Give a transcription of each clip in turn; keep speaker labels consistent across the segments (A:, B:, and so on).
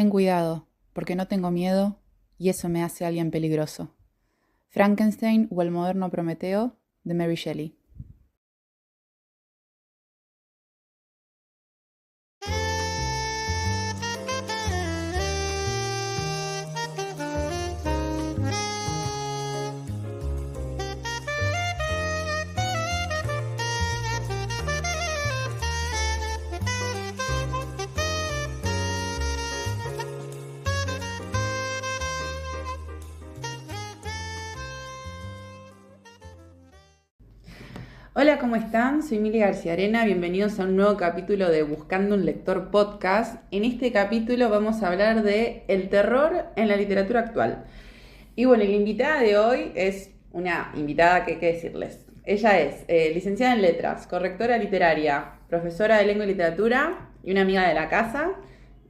A: Ten cuidado, porque no tengo miedo y eso me hace alguien peligroso. Frankenstein o el moderno Prometeo de Mary Shelley. Hola, ¿cómo están? Soy Mili García Arena, bienvenidos a un nuevo capítulo de Buscando un Lector Podcast. En este capítulo vamos a hablar de el terror en la literatura actual. Y bueno, la invitada de hoy es una invitada que hay que decirles. Ella es licenciada en Letras, correctora literaria, profesora de Lengua y Literatura y una amiga de la casa,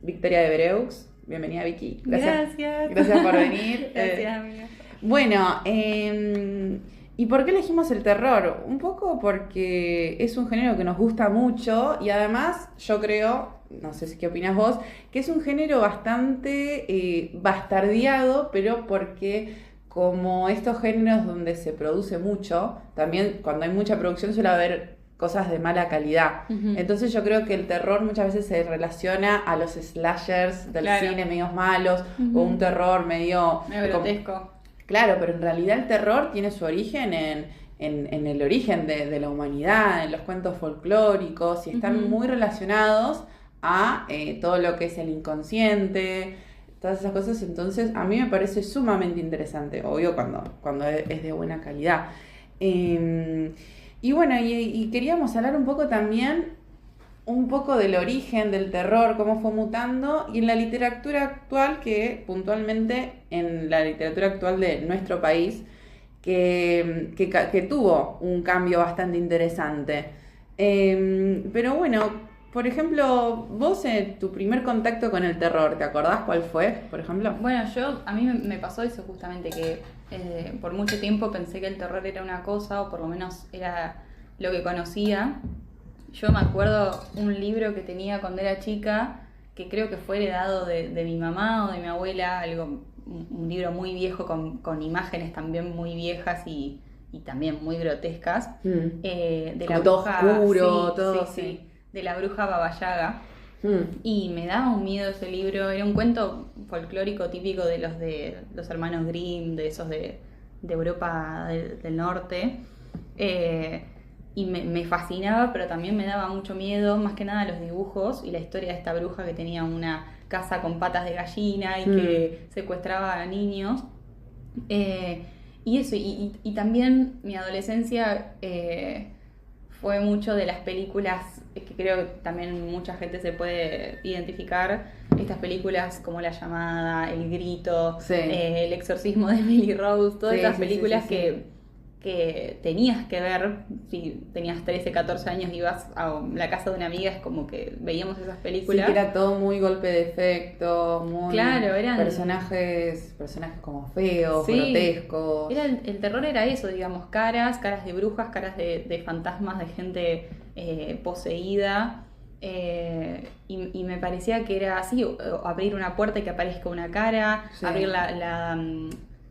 A: Victoria de Breux. Bienvenida, Vicky.
B: Gracias.
A: Gracias por venir.
B: Gracias, amiga.
A: Bueno, ¿y por qué elegimos el terror? Un poco porque es un género que nos gusta mucho y además yo creo, no sé si qué opinas vos, que es un género bastante bastardeado, pero porque como estos géneros donde se produce mucho, también cuando hay mucha producción suele haber cosas de mala calidad.
B: Uh-huh.
A: Entonces yo creo que el terror muchas veces se relaciona a los slashers del cine medios malos,
B: uh-huh,
A: o un terror medio
B: grotesco.
A: Claro, pero en realidad el terror tiene su origen en el origen de la humanidad, en los cuentos folclóricos, y están
B: uh-huh, muy
A: muy relacionados a todo lo que es el inconsciente, todas esas cosas. Entonces a mí me parece sumamente interesante, obvio cuando es de buena calidad. Y bueno, y queríamos hablar un poco también del origen del terror, cómo fue mutando, y en la literatura actual, que puntualmente en la literatura actual de nuestro país, que tuvo un cambio bastante interesante. Pero bueno, por ejemplo, vos tu primer contacto con el terror, ¿te acordás cuál fue, por ejemplo?
B: Bueno, a mí me pasó eso justamente, que por mucho tiempo pensé que el terror era una cosa, o por lo menos era lo que conocía. Yo me acuerdo un libro que tenía cuando era chica, que creo que fue heredado de mi mamá o de mi abuela, un libro muy viejo con imágenes también muy viejas y también muy grotescas. De
A: como
B: la
A: todo
B: bruja,
A: oscuro,
B: sí,
A: todo
B: sí, de la bruja Baba Yaga. Y me daba un miedo ese libro. Era un cuento folclórico típico de los hermanos Grimm, de esos de Europa del norte. Y me fascinaba, pero también me daba mucho miedo, más que nada los dibujos y la historia de esta bruja que tenía una casa con patas de gallina y que secuestraba a niños. Y eso, y también mi adolescencia fue mucho de las películas, que creo que también mucha gente se puede identificar, estas películas como La Llamada, El Grito,
A: sí,
B: El Exorcismo de Emily Rose, todas estas películas
A: sí.
B: que tenías que ver. Si tenías 13, 14 años y ibas a la casa de una amiga, es como que veíamos esas películas.
A: Sí, que era todo muy golpe de efecto, muy...
B: Claro, eran...
A: Personajes como feos, sí, grotescos.
B: El terror era eso, digamos, caras de brujas, caras de fantasmas, de gente poseída. Y me parecía que era así, abrir una puerta y que aparezca una cara, sí, abrir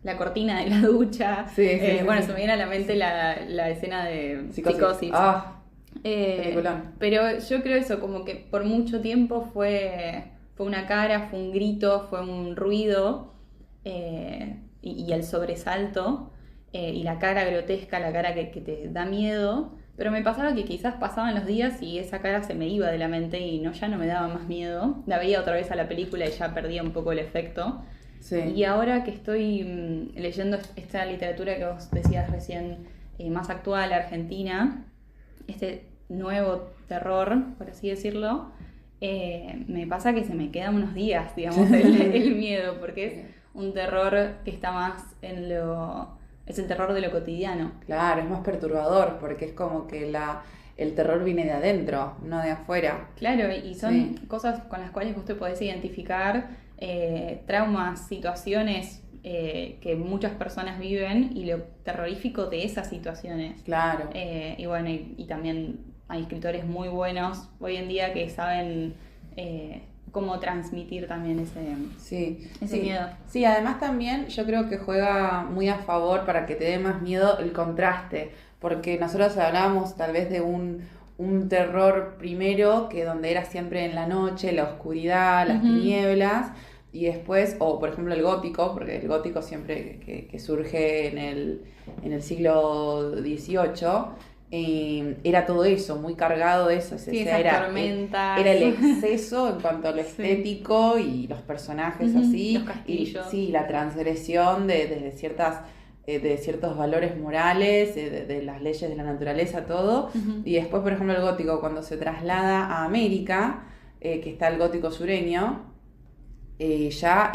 B: la cortina de la ducha.
A: Sí,
B: bueno, se me viene a la mente la escena de Psicosis. Pero yo creo eso, como que por mucho tiempo fue una cara, fue un grito, fue un ruido, y el sobresalto, y la cara grotesca, la cara que te da miedo. Pero me pasaba que quizás pasaban los días y esa cara se me iba de la mente y ya no me daba más miedo. La veía otra vez a la película y ya perdía un poco el efecto. Sí. Y ahora que estoy leyendo esta literatura que vos decías recién, más actual, argentina, este nuevo terror, por así decirlo, me pasa que se me quedan unos días, digamos, el miedo, porque es un terror que está más es el terror de lo cotidiano.
A: Claro, es más perturbador, porque es como que el terror viene de adentro, no de afuera.
B: Claro, y son cosas con las cuales vos te podés identificar, traumas, situaciones que muchas personas viven y lo terrorífico de esas situaciones.
A: Claro.
B: Y bueno, y también hay escritores muy buenos hoy en día que saben cómo transmitir también ese
A: sí.
B: miedo.
A: Sí, además también yo creo que juega muy a favor para que te dé más miedo el contraste, porque nosotros hablábamos tal vez de un terror primero que donde era siempre en la noche, la oscuridad, las tinieblas, y después, o por ejemplo el gótico, porque el gótico siempre que surge en el siglo XVIII, era todo eso, muy cargado de eso.
B: Sí, esas tormentas.
A: Era el exceso en cuanto a lo estético y los personajes así.
B: Los castillos.
A: Y sí, la transgresión de ciertos valores morales, de las leyes de la naturaleza, todo. Y después, por ejemplo, el gótico, cuando se traslada a América, que está el gótico sureño, ya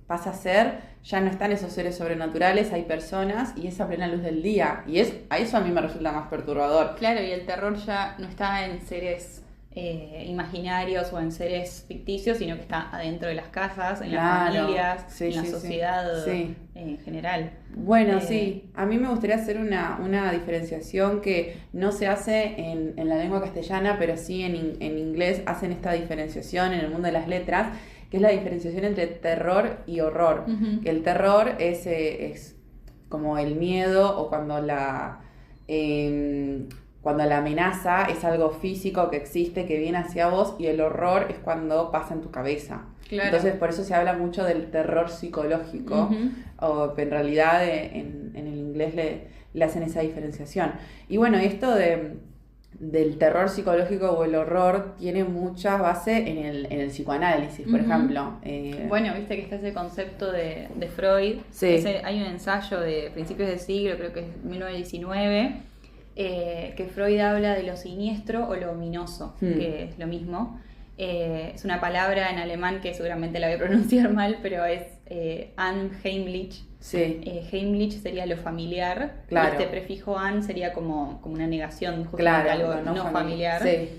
A: pasa a ser, ya no están esos seres sobrenaturales, hay personas y es a plena luz del día. Y a eso a mí me resulta más perturbador.
B: Claro, y el terror ya no está en seres imaginarios o en seres ficticios, sino que está adentro de las casas, en las familias, en la sociedad en general.
A: Bueno, sí, a mí me gustaría hacer una diferenciación que no se hace en la lengua castellana, pero sí en inglés hacen esta diferenciación en el mundo de las letras, que es la diferenciación entre terror y horror. Que el terror es como el miedo o cuando la amenaza es algo físico que existe, que viene hacia vos, y el horror es cuando pasa en tu cabeza.
B: Claro.
A: Entonces por eso se habla mucho del terror psicológico, o en realidad en el inglés le hacen esa diferenciación. Y bueno, esto del terror psicológico o el horror tiene mucha base en el psicoanálisis, por ejemplo.
B: Bueno, viste que está ese concepto de Freud.
A: Sí.
B: Hay un ensayo de principios del siglo, creo que es 1919, que Freud habla de lo siniestro o lo ominoso, que es lo mismo. Es una palabra en alemán que seguramente la voy a pronunciar mal, pero es Anheimlich.
A: Sí.
B: Heimlich sería lo familiar.
A: Claro.
B: Este prefijo an sería como una negación, justamente algo no familiar.
A: Sí.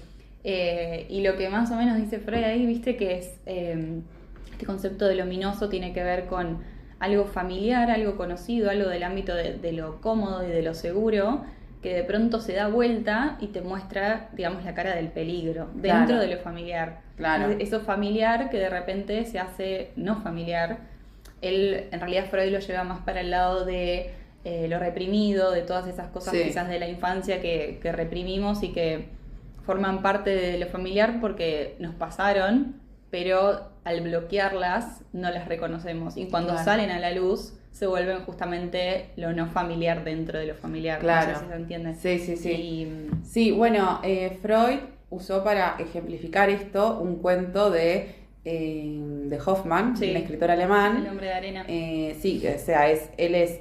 B: Y lo que más o menos dice Freud ahí, viste que es este concepto de lo ominoso tiene que ver con algo familiar, algo conocido, algo del ámbito de lo cómodo y de lo seguro, que de pronto se da vuelta y te muestra, digamos, la cara del peligro dentro de lo familiar.
A: Claro.
B: Eso familiar que de repente se hace no familiar. Él, en realidad, Freud lo lleva más para el lado de lo reprimido, de todas esas cosas quizás de la infancia que reprimimos y que forman parte de lo familiar porque nos pasaron, pero al bloquearlas no las reconocemos. Y cuando salen a la luz se vuelven justamente lo no familiar dentro de lo familiar.
A: Claro.
B: No sé si se entiende.
A: Sí. Sí, bueno, Freud usó para ejemplificar esto un cuento de Hoffmann, un escritor alemán.
B: El hombre de arena.
A: Sí, o sea, él es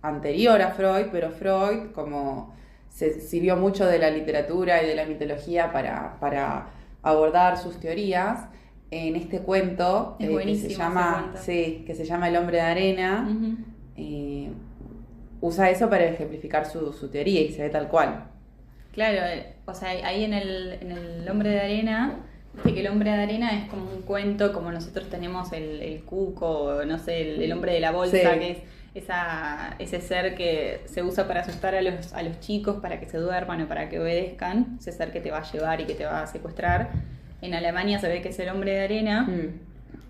A: anterior a Freud, pero Freud como se sirvió mucho de la literatura y de la mitología para abordar sus teorías. En este cuento que se llama El hombre de arena, usa eso para ejemplificar su teoría y se ve tal cual.
B: Claro, o sea, ahí en el hombre de arena, viste que el hombre de arena es como un cuento, como nosotros tenemos el cuco, no sé, el hombre de la bolsa, que es ese ser que se usa para asustar a los chicos, para que se duerman o para que obedezcan, ese ser que te va a llevar y que te va a secuestrar. En Alemania se ve que es el hombre de arena.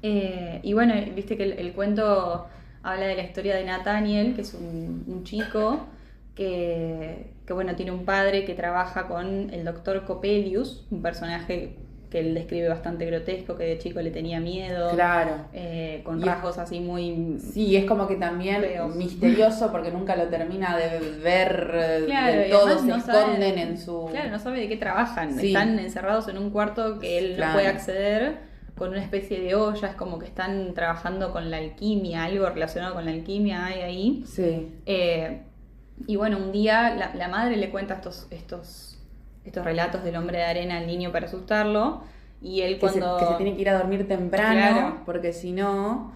B: Y bueno, viste que el cuento habla de la historia de Nathaniel, que es un chico que bueno, tiene un padre que trabaja con el doctor Coppelius, un personaje que él describe bastante grotesco, que de chico le tenía miedo.
A: Claro.
B: Con rasgos así muy...
A: Sí, es como que también misterioso porque nunca lo termina de ver
B: claro,
A: todos se esconden en su...
B: Claro, no sabe de qué trabajan. Están encerrados en un cuarto que él no puede acceder, con una especie de olla, es como que están trabajando con la alquimia, algo relacionado con la alquimia hay ahí.
A: Sí.
B: Y bueno, un día la madre le cuenta estos relatos del hombre de arena al niño para asustarlo, y él que se
A: tiene que ir a dormir temprano, porque si no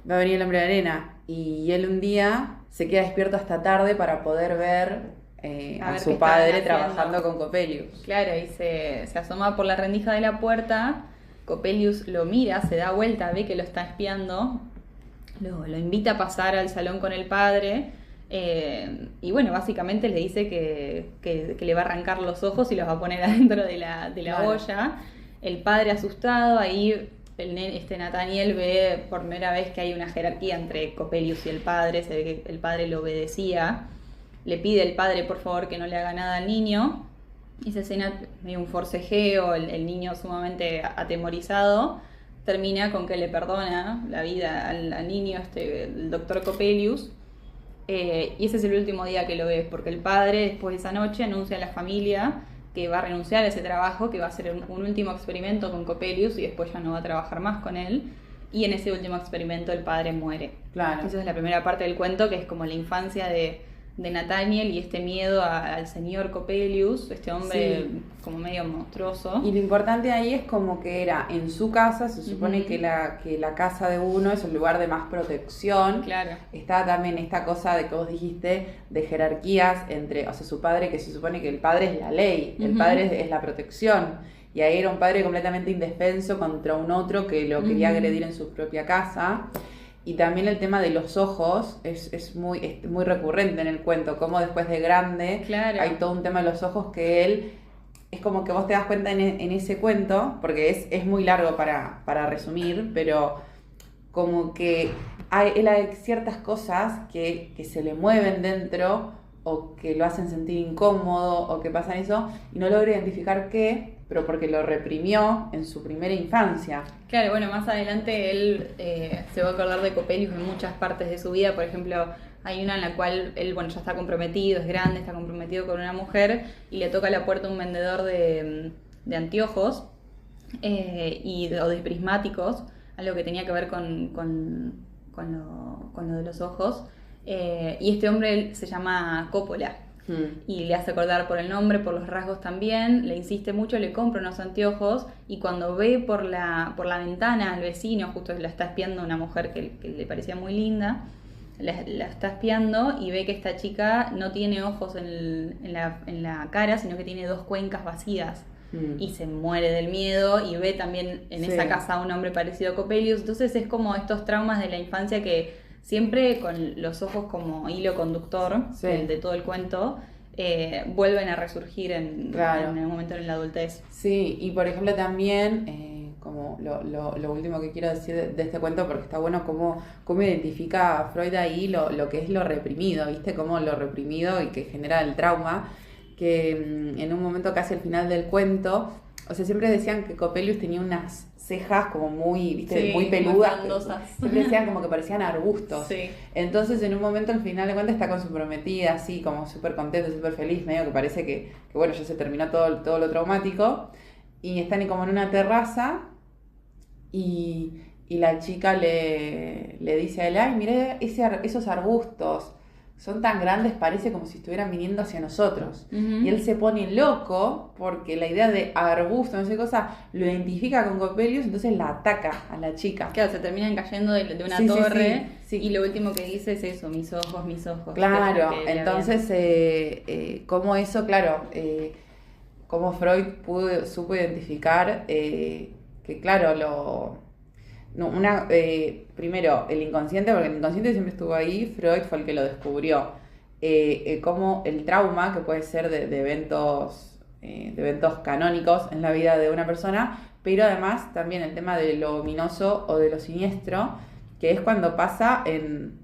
A: va a venir el hombre de arena, y él un día se queda despierto hasta tarde para poder ver a su padre trabajando con Coppelius.
B: Claro, y se asoma por la rendija de la puerta, Coppelius lo mira, se da vuelta, ve que lo está espiando, lo invita a pasar al salón con el padre. Y bueno, básicamente le dice que le va a arrancar los ojos y los va a poner adentro de la olla. el padre asustado, ahí Nathaniel ve por primera vez que hay una jerarquía entre Coppelius y el padre, se ve que el padre lo obedecía, le pide al padre por favor que no le haga nada al niño, y esa escena, medio un forcejeo, el niño sumamente atemorizado, termina con que le perdona la vida al niño, el doctor Coppelius, y ese es el último día que lo ves, porque el padre después de esa noche anuncia a la familia que va a renunciar a ese trabajo, que va a hacer un último experimento con Coppelius y después ya no va a trabajar más con él, y en ese último experimento el padre muere.
A: Claro.
B: Esa es la primera parte del cuento, que es como la infancia de Nathaniel y este miedo al señor Coppelius, este hombre
A: Sí.
B: como medio monstruoso.
A: Y lo importante ahí es como que era en su casa, se supone que la casa de uno es un lugar de más protección.
B: Claro.
A: Está también esta cosa de que vos dijiste, de jerarquías entre, o sea, su padre, que se supone que el padre es la ley, el padre es la protección. Y ahí era un padre completamente indefenso contra un otro que lo quería agredir en su propia casa. Y también el tema de los ojos es muy recurrente en el cuento, como después de grande
B: Claro.
A: hay todo un tema de los ojos que él, es como que vos te das cuenta en ese cuento, porque es muy largo para resumir, pero como que él hay ciertas cosas que se le mueven dentro o que lo hacen sentir incómodo o que pasan eso y no logra identificar qué, pero porque lo reprimió en su primera infancia.
B: Claro, bueno, más adelante él se va a acordar de Coppelius en muchas partes de su vida. Por ejemplo, hay una en la cual él, bueno, ya está comprometido, es grande, está comprometido con una mujer y le toca a la puerta un vendedor de anteojos o de prismáticos, algo que tenía que ver con lo de los ojos. Y este hombre se llama Coppola. Y le hace acordar por el nombre, por los rasgos también, le insiste mucho, le compra unos anteojos y cuando ve por la ventana al vecino, justo la está espiando una mujer que le parecía muy linda, la está espiando y ve que esta chica no tiene ojos en la cara, sino que tiene dos cuencas vacías. Y se muere del miedo y ve también en esa casa a un hombre parecido a Coppelius. Entonces es como estos traumas de la infancia que siempre con los ojos como hilo conductor de todo el cuento, vuelven a resurgir en el momento en la adultez.
A: Sí, y por ejemplo también, como lo último que quiero decir de este cuento, porque está bueno cómo identifica Freud ahí lo que es lo reprimido, ¿viste? Como lo reprimido y que genera el trauma, que en un momento casi al final del cuento, o sea, siempre decían que Coppelius tenía unas cejas como muy, ¿viste? Muy peludas.
B: Muy frondosas.
A: Siempre decían como que parecían arbustos.
B: Sí.
A: Entonces, en un momento, al final de cuentas, está con su prometida, así como súper contento, súper feliz, medio que parece que bueno, ya se terminó todo lo traumático. Y están como en una terraza y la chica le dice a él, ay, miré esos arbustos. Son tan grandes, parece como si estuvieran viniendo hacia nosotros. Y él se pone loco porque la idea de arbusto, no sé qué cosa, lo identifica con Coppelius, entonces la ataca a la chica.
B: Claro, se terminan cayendo de una torre sí. Y lo último que dice es eso, mis ojos, mis ojos.
A: Claro, entonces, como eso, claro, como Freud supo identificar que, claro, primero, el inconsciente, porque el inconsciente siempre estuvo ahí, Freud fue el que lo descubrió. Como el trauma, que puede ser de eventos canónicos en la vida de una persona, pero además también el tema de lo ominoso o de lo siniestro, que es cuando pasa en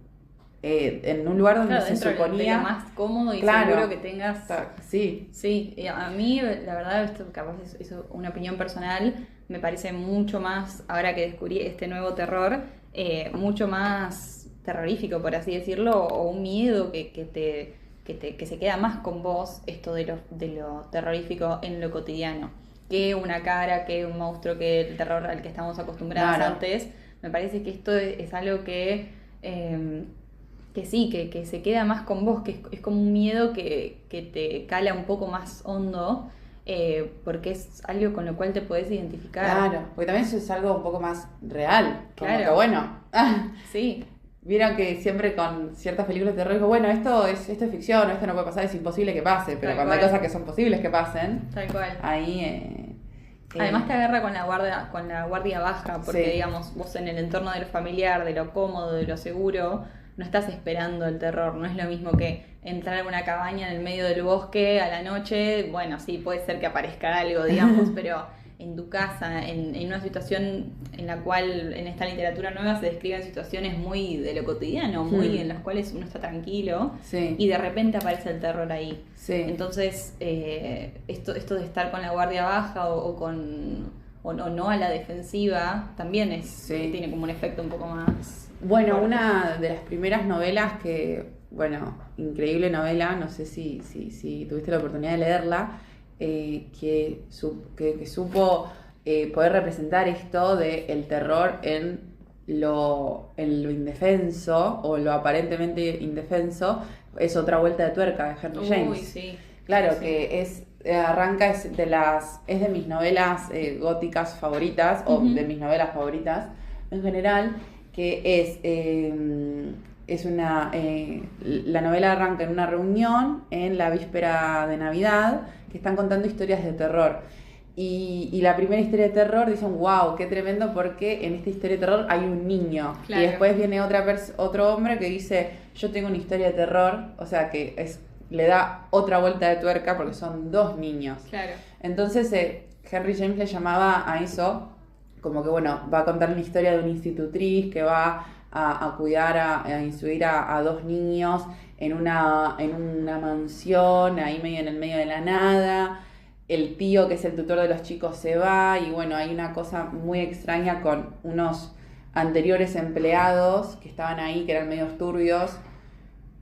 A: un lugar donde se suponía
B: de lo más cómodo y seguro que tengas.
A: Sí.
B: Sí, a mí la verdad, esto capaz es una opinión personal, me parece mucho más, ahora que descubrí este nuevo terror, mucho más terrorífico, por así decirlo, o un miedo que se queda más con vos, esto de lo terrorífico en lo cotidiano, que una cara, que un monstruo, que el terror al que estamos acostumbrados antes. Me parece que esto es algo que sí, que se queda más con vos, que es como un miedo que te cala un poco más hondo, porque es algo con lo cual te podés identificar.
A: Claro, porque también eso es algo un poco más real. Como
B: claro.
A: que bueno.
B: Sí.
A: Vieron que siempre con ciertas películas de terror digo, bueno, esto es ficción, esto no puede pasar, es imposible que pase, pero cuando hay cosas que son posibles que pasen,
B: tal cual.
A: Ahí
B: además te agarra con la guardia baja, porque digamos, vos en el entorno de lo familiar, de lo cómodo, de lo seguro, no estás esperando el terror. No es lo mismo que entrar en una cabaña en el medio del bosque a la noche. Bueno, sí, puede ser que aparezca algo, digamos, pero en tu casa, en una situación en la cual en esta literatura nueva se describen situaciones muy de lo cotidiano, muy en las cuales uno está tranquilo,
A: Sí.
B: y de repente aparece el terror ahí.
A: Sí.
B: Entonces, esto de estar con la guardia baja o no a la defensiva también
A: Sí.
B: tiene como un efecto un poco más
A: Bueno,
B: fuerte.
A: una de las primeras novelas bueno, increíble novela, no sé si tuviste la oportunidad de leerla, que supo poder representar esto de el terror en lo indefenso o lo aparentemente indefenso, es Otra vuelta de tuerca de Henry James.
B: Uy, sí.
A: Claro,
B: Sí.
A: que es de mis novelas góticas favoritas, o
B: Ujú.
A: de mis novelas favoritas en general, que la novela arranca en una reunión en la víspera de Navidad, que están contando historias de terror. Y la primera historia de terror dicen, wow, qué tremendo, porque en esta historia de terror hay un niño.
B: Claro.
A: Y después viene otro hombre que dice, yo tengo una historia de terror, o sea que le da otra vuelta de tuerca porque son dos niños.
B: Claro.
A: Entonces Henry James le llamaba a eso como que, bueno, va a contar una historia de una institutriz que va a cuidar, a instruir a dos niños en una mansión, ahí en el medio de la nada. El tío, que es el tutor de los chicos, se va y bueno, hay una cosa muy extraña con unos anteriores empleados que estaban ahí, que eran medios turbios,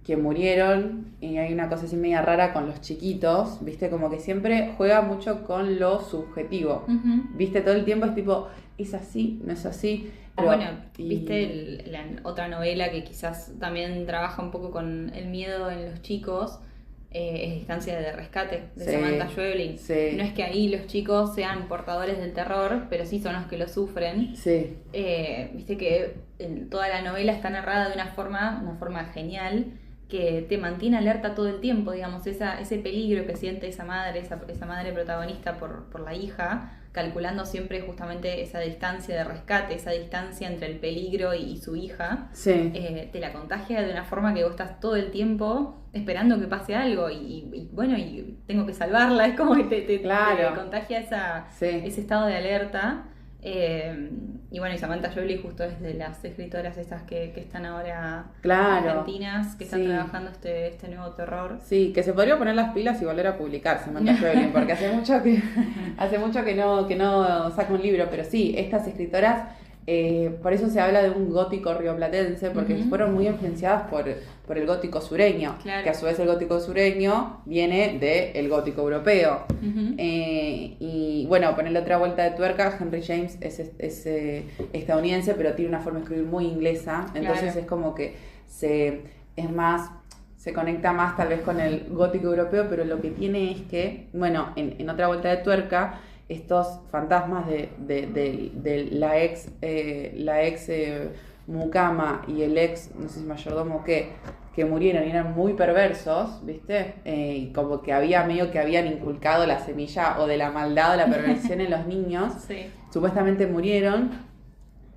A: que murieron, y hay una cosa así media rara con los chiquitos, ¿viste? Como que siempre juega mucho con lo subjetivo,
B: Ujú.
A: ¿viste? Todo el tiempo es tipo, ¿es así? ¿No es así?
B: Bueno, viste la otra novela que quizás también trabaja un poco con el miedo en los chicos, es Distancia de Rescate, de
A: Sí,
B: Samantha Schweblin.
A: sí.
B: No es que ahí los chicos sean portadores del terror, pero sí son los que lo sufren.
A: Sí,
B: Viste que toda la novela está narrada de una forma genial, que te mantiene alerta todo el tiempo, digamos, ese peligro que siente esa madre protagonista por la hija, calculando siempre justamente esa distancia de rescate, esa distancia entre el peligro y su hija,
A: sí.
B: te la contagia de una forma que vos estás todo el tiempo esperando que pase algo y bueno, y tengo que salvarla, es como que te
A: Claro.
B: contagia
A: Sí.
B: ese estado de alerta. Y bueno, y Samantha Schweblin justo es de las escritoras esas que están ahora
A: Claro.
B: argentinas, que están
A: Sí.
B: trabajando este nuevo terror.
A: Sí, que se podría poner las pilas y volver a publicar Samantha Schweblin, porque hace mucho que no saca un libro, pero sí, estas escritoras, por eso se habla de un gótico rioplatense, porque
B: Ujú.
A: fueron muy influenciadas por el gótico sureño,
B: Claro.
A: que a su vez el gótico sureño viene del gótico europeo.
B: Ujú.
A: Y bueno, ponerle otra vuelta de tuerca, Henry James es estadounidense, pero tiene una forma de escribir muy inglesa, entonces
B: Claro.
A: es como que se conecta más tal vez con el gótico europeo, pero lo que tiene es que, bueno, en otra vuelta de tuerca, estos fantasmas de la ex mucama y el ex, no sé si mayordomo que murieron y eran muy perversos, ¿viste? Y como que habían inculcado la semilla o de la maldad o la perversión en los niños,
B: Sí.
A: supuestamente murieron.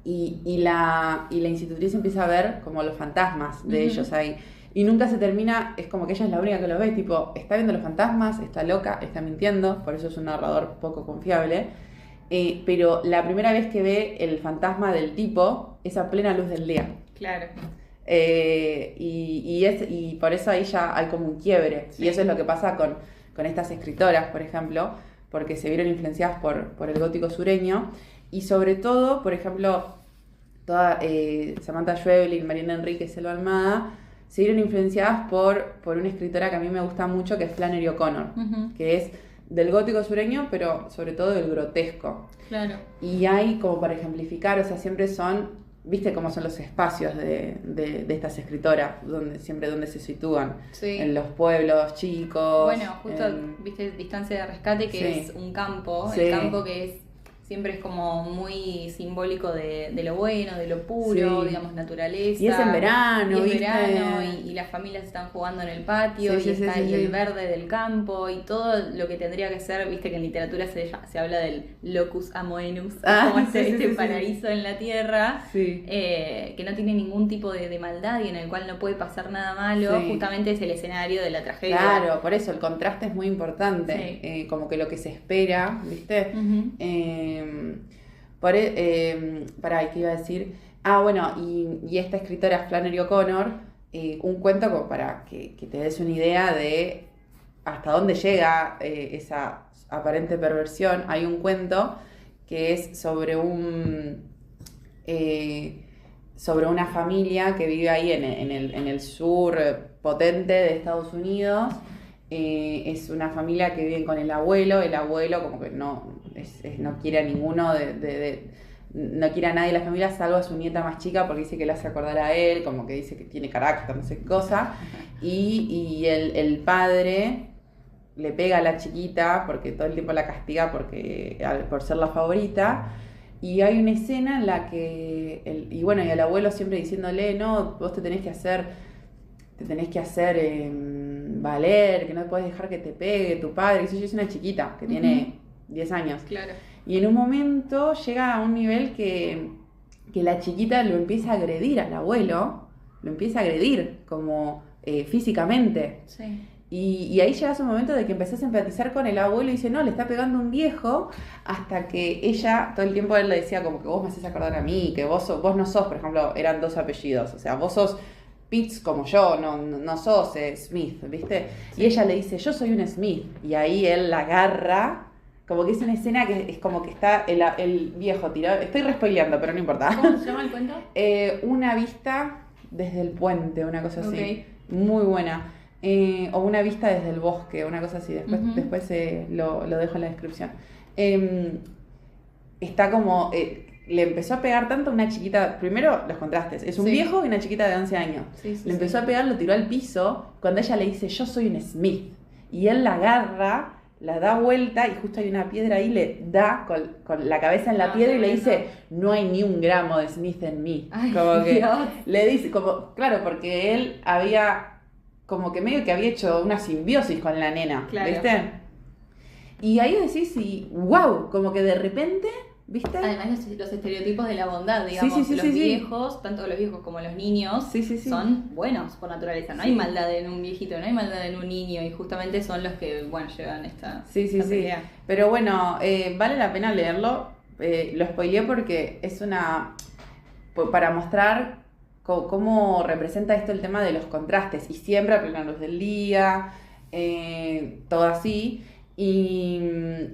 A: Y la institutriz empieza a ver como los fantasmas de
B: Ujú.
A: ellos ahí. Y nunca se termina, es como que ella es la única que los ve, tipo, está viendo los fantasmas, está loca, está mintiendo, por eso es un narrador poco confiable. Pero la primera vez que ve el fantasma del tipo es a plena luz del día.
B: Claro.
A: Y por eso ahí ya hay como un quiebre.
B: Sí.
A: Y eso es lo que pasa con estas escritoras, por ejemplo, porque se vieron influenciadas por el gótico sureño. Y sobre todo, por ejemplo, Samantha Schweblin, Mariana Enríquez, Selva Almada, se vieron influenciadas por una escritora que a mí me gusta mucho, que es Flannery O'Connor,
B: Ujú.
A: que es del gótico sureño, pero sobre todo del grotesco.
B: Claro.
A: Y hay como para ejemplificar, o sea, siempre son, viste cómo son los espacios de estas escritoras, donde se sitúan,
B: Sí.
A: en los pueblos chicos.
B: Bueno, justo, viste, Distancia de Rescate, que
A: Sí.
B: es un campo,
A: Sí.
B: el campo que es Siempre es como muy simbólico de lo bueno, de lo puro,
A: Sí.
B: digamos, naturaleza.
A: Y es en verano,
B: Y es
A: ¿viste?
B: verano, y las familias están jugando en el patio,
A: Sí,
B: y
A: sí,
B: está
A: sí,
B: y
A: sí.
B: el verde del campo, y todo lo que tendría que ser, viste que en literatura se habla del locus amoenus, como
A: Sí, sí,
B: este
A: sí.
B: paraíso en la tierra,
A: Sí.
B: que no tiene ningún tipo de maldad y en el cual no puede pasar nada malo,
A: Sí.
B: justamente es el escenario de la tragedia.
A: Claro, por eso el contraste es muy importante,
B: Sí.
A: como que lo que se espera, ¿viste?
B: Ujú.
A: Pará, ¿qué iba a decir? Ah, bueno, y esta escritora Flannery O'Connor, un cuento como para que te des una idea de hasta dónde llega esa aparente perversión. Hay un cuento que es sobre una familia que vive ahí en el sur potente de Estados Unidos. Es una familia que vive con el abuelo como que no quiere a ninguno no quiere a nadie de la familia salvo a su nieta más chica porque dice que le hace acordar a él, como que dice que tiene carácter, no sé qué cosa. Y el padre le pega a la chiquita porque todo el tiempo la castiga por ser la favorita. Y hay una escena en la que y el abuelo siempre diciéndole, no, vos te tenés que hacer valer, que no puedes dejar que te pegue tu padre. Y yo es una chiquita que tiene 10 años.
B: Claro.
A: Y en un momento llega a un nivel que la chiquita lo empieza a agredir al abuelo, lo empieza a agredir como físicamente.
B: Sí.
A: Y ahí llegas a un momento de que empezás a empatizar con el abuelo y dice, no, le está pegando un viejo, hasta que ella, todo el tiempo él le decía como que vos me haces acordar a mí, que vos no sos, por ejemplo, eran 2 apellidos, o sea, vos sos Pitts como yo, no sos Smith, ¿viste? Sí. Y ella le dice, yo soy un Smith, y ahí él la agarra, como que es una escena que es como que está el viejo tirado, estoy respoileando, pero no importa.
B: ¿Cómo se llama el cuento?
A: Una vista desde el puente, una cosa así,
B: Okay.
A: Muy buena. O una vista desde el bosque, una cosa así. Después lo dejo en la descripción. Está como... le empezó a pegar tanto a una chiquita... Primero, los contrastes. Es un viejo y una chiquita de 11 años.
B: Sí,
A: le empezó a pegar, lo tiró al piso. Cuando ella le dice, yo soy un Smith. Y él la agarra, la da vuelta y justo hay una piedra ahí, le da con la cabeza en la piedra y le dice, no hay ni un gramo de Smith en mí.
B: Ay,
A: como que
B: Dios.
A: le dice... Claro, porque él había... como que medio que había hecho una simbiosis con la nena,
B: claro.
A: ¿Viste? Y ahí decís, wow, como que de repente, ¿viste?
B: Además los estereotipos de la bondad, digamos, los viejos, tanto los viejos como los niños, son buenos por naturaleza. No hay maldad en un viejito, no hay maldad en un niño, y justamente son los que, llevan esta pelea.
A: Pero bueno, vale la pena leerlo. Lo spoileé porque es para mostrar cómo representa esto el tema de los contrastes, y siempre a plena luz del día, todo así, y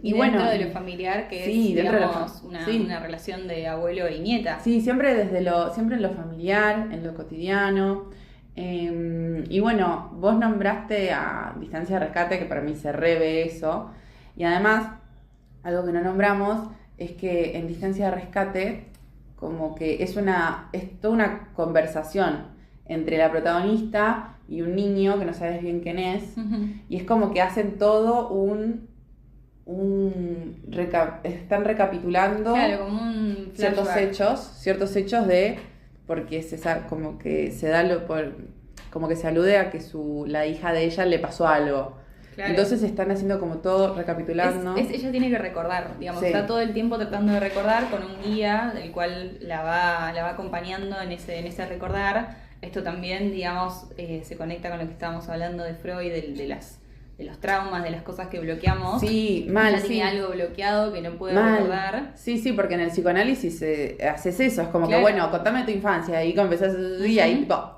B: dentro
A: bueno,
B: de lo familiar, que es, digamos, una relación de abuelo y nieta. Sí,
A: siempre siempre en lo familiar, en lo cotidiano. Y bueno, vos nombraste a Distancia de Rescate, que para mí se revé eso, y además, algo que no nombramos, es que en Distancia de Rescate como que es toda una conversación entre la protagonista y un niño que no sabes bien quién es, y es como que hacen todo están recapitulando,
B: claro, como un
A: ciertos hechos de, porque como que se da como que se alude a que la hija de ella le pasó algo. Claro. Entonces están haciendo como todo, recapitulando.
B: Ella tiene que recordar, digamos, está todo el tiempo tratando de recordar con un guía del cual la va acompañando en ese recordar. Esto también, digamos, se conecta con lo que estábamos hablando de Freud, de los traumas, de las cosas que bloqueamos.
A: Sí, mal,
B: ella tiene algo bloqueado que no puede recordar.
A: Sí, porque en el psicoanálisis haces eso, es como que, bueno, contame tu infancia, y cuando empezás y ahí tipo,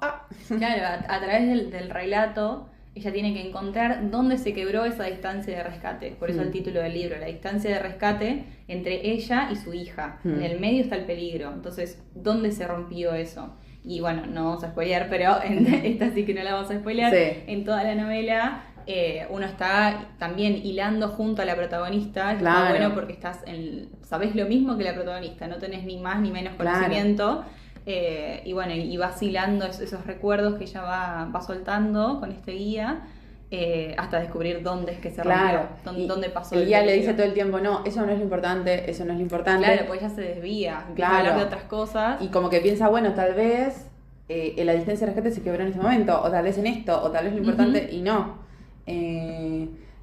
B: Claro, a través del relato, ella tiene que encontrar dónde se quebró esa distancia de rescate. Por eso el título del libro, la distancia de rescate entre ella y su hija. En el medio está el peligro. Entonces, ¿dónde se rompió eso? Y bueno, no vamos a spoilear, pero esta sí que no la vamos a spoilear. En toda la novela uno está también hilando junto a la protagonista. Claro. Está bueno porque sabés lo mismo que la protagonista, no tenés ni más ni menos conocimiento. Y bueno, y vas hilando esos recuerdos que ella va soltando con este guía. hasta descubrir dónde es que se
A: Claro.
B: rompió, dónde pasó
A: el guía le
B: peligro.
A: dice todo el tiempo, no, eso no es lo importante, eso no es lo importante.
B: Claro, pues ella se desvía, empieza a hablar de otras cosas.
A: Y como que piensa, bueno, tal vez en la distancia de rescate se quebró en este momento, o tal vez en esto, o tal vez lo importante, y no.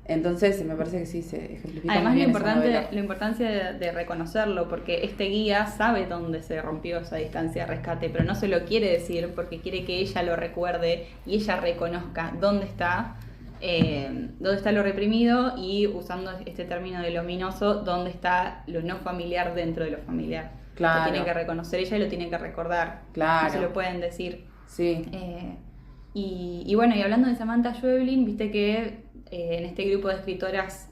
A: Entonces me parece que sí se ejemplifica
B: Además,
A: muy bien esa novela.
B: la importancia de reconocerlo, porque este guía sabe dónde se rompió esa distancia de rescate, pero no se lo quiere decir porque quiere que ella lo recuerde y ella reconozca dónde está lo reprimido, y usando este término de lo ominoso, dónde está lo no familiar dentro de lo familiar.
A: Claro.
B: Lo tiene que reconocer ella y lo tiene que recordar.
A: Claro.
B: No se lo pueden decir.
A: Sí.
B: Y bueno, y hablando de Samantha Schweblin, viste que en este grupo de escritoras